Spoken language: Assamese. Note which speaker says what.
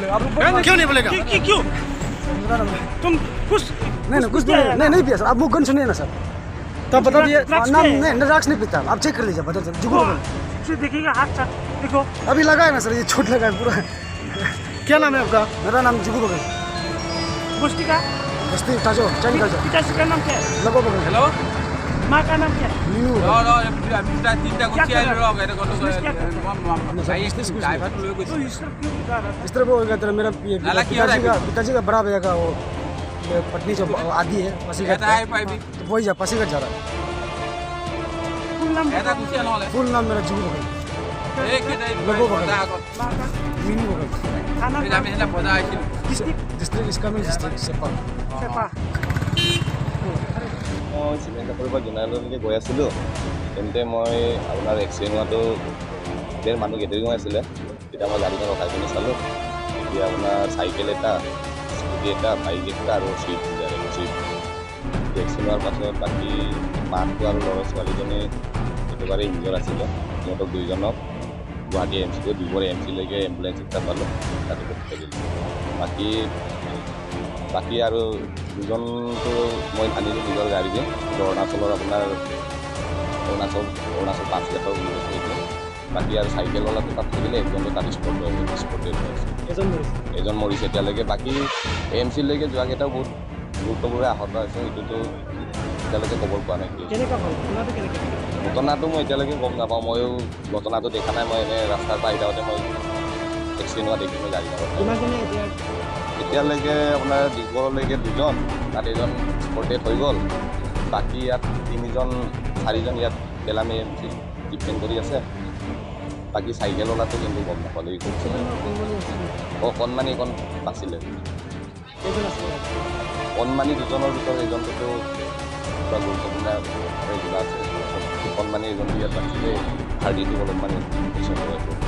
Speaker 1: बोलेगा आप लोग
Speaker 2: क्यों नहीं बोलेगा
Speaker 3: क्यों तुम कुछ
Speaker 1: नहीं कुछ नहीं पिया सर आप वो गन सुनिए ना सर तब बता दिए नाम नहीं ड्रग्स नहीं पीता आप चेक कर लीजिए बता जुगू
Speaker 3: देखिएगा हाथ साथ देखो
Speaker 1: अभी लगा है ना सर ये छोट लगा है पूरा
Speaker 2: क्या नाम है आपका
Speaker 1: मेरा नाम जुगू बगल
Speaker 3: बस्ती का
Speaker 1: बस्ती ताजो चैन ताजो
Speaker 3: पिताजी का नाम क्या है
Speaker 1: लगो बगल
Speaker 4: हेलो
Speaker 3: माँ का नाम क्या है
Speaker 1: मीनू
Speaker 4: তিনটা গুচি আহিলো ৰ এটা কলো ড্ৰাইভাৰটো লৈ গৈছে
Speaker 3: तो इस तरफ क्यों दिखा रहा
Speaker 1: इस तरह वो होगा तेरा मेरा
Speaker 4: नाला क्यों हो रहा है?
Speaker 1: पिताजी का बड़ा भैया का वो पत्नी जो आदि है पसीघाट
Speaker 4: এটা আহি পাইবি
Speaker 1: तो वही जा पसीघाट जा रहा है
Speaker 3: फुल नाम
Speaker 4: এটা গুচি নহ'লে
Speaker 1: फुल नाम मेरा जुगू बगल
Speaker 4: এই কেইটা
Speaker 1: लगो बगल
Speaker 4: বজা আগত
Speaker 3: माँ का
Speaker 1: मीनू बगल
Speaker 3: खाना
Speaker 4: আমি সেইদিনা বজা আহিছিলোঁ
Speaker 1: डिस्ट्रिक्ट इसका में डिस्ट्रिक्ट सेपा
Speaker 3: सेपा
Speaker 5: মই চিমেণ্টৰ পৰা জোনাইলৈকে গৈ আছিলোঁ তেন্তে মই আপোনাৰ এক্সিডেণ্ট হোৱাটো ধেৰ মানুহ গেডাৰিং আছিলে তেতিয়া মই গাড়ীখন ৰখাই পিনি চালোঁ এতিয়া আপোনাৰ চাইকেল এটা স্কুটি এটা বাইক এটা আৰু ছুইফ্ট এক্সিডেণ্ট হোৱাৰ পাছত বাকী মাকটো আৰু ল'ৰা ছোৱালীজনী একেবাৰে ইনজৰ আছিলে সিহঁতক দুইজনক Guwahati M C Dibrugarh M চিলৈকে এম্বুলেঞ্চ এটা পালোঁ তাতে পঠিয়াই দিলোঁ বাকী আৰু দুজনটো মই আনিলোঁ নিজৰ গাড়ী দি অৰুণাচলৰ আপোনাৰ অৰুণাচল পাঁচঘাটৰ বুলি কৈছে এইটো বাকী আৰু চাইকেলৱালাটো তাত থাকিলে একজনটো তাত স্পটে এজন মৰিছে এতিয়ালৈকে বাকী এম চিলৈকে যোৱাকেইটাও বহুত গুৰুত্বপূৰ্ণ আহত আছে সেইটোতো এতিয়ালৈকে খবৰ পোৱা নাই ঘটনাটো মই এতিয়ালৈকে গম নাপাওঁ ময়ো ঘটনাটো দেখা নাই মই এনেই ৰাস্তাৰ পৰা আহি থাকোঁতে মই এক্সিডেণ্ট হোৱা দেখি মই গাড়ী এতিয়ালৈকে আপোনাৰ ডিব্ৰুগড়লৈকে দুজন তাত এজন স্পটেড হৈ গ'ল বাকী ইয়াত চাৰিজন ইয়াত পেলামি এম চি ট্ৰিটমেণ্ট কৰি আছে বাকী চাইকেলৱালাটো কিন্তু গম নাপালোঁ কণমানি এইখন বাচিলে কণমানি দুজনৰ ভিতৰত এজনটোতো পুৰা গুৰুত্বপূৰ্ণ কিবা আছে কণমানি এজনটো ইয়াত বাচিলে হাৰ্ডিটো অলপমান ইনফেকশ্যন হৈ আছে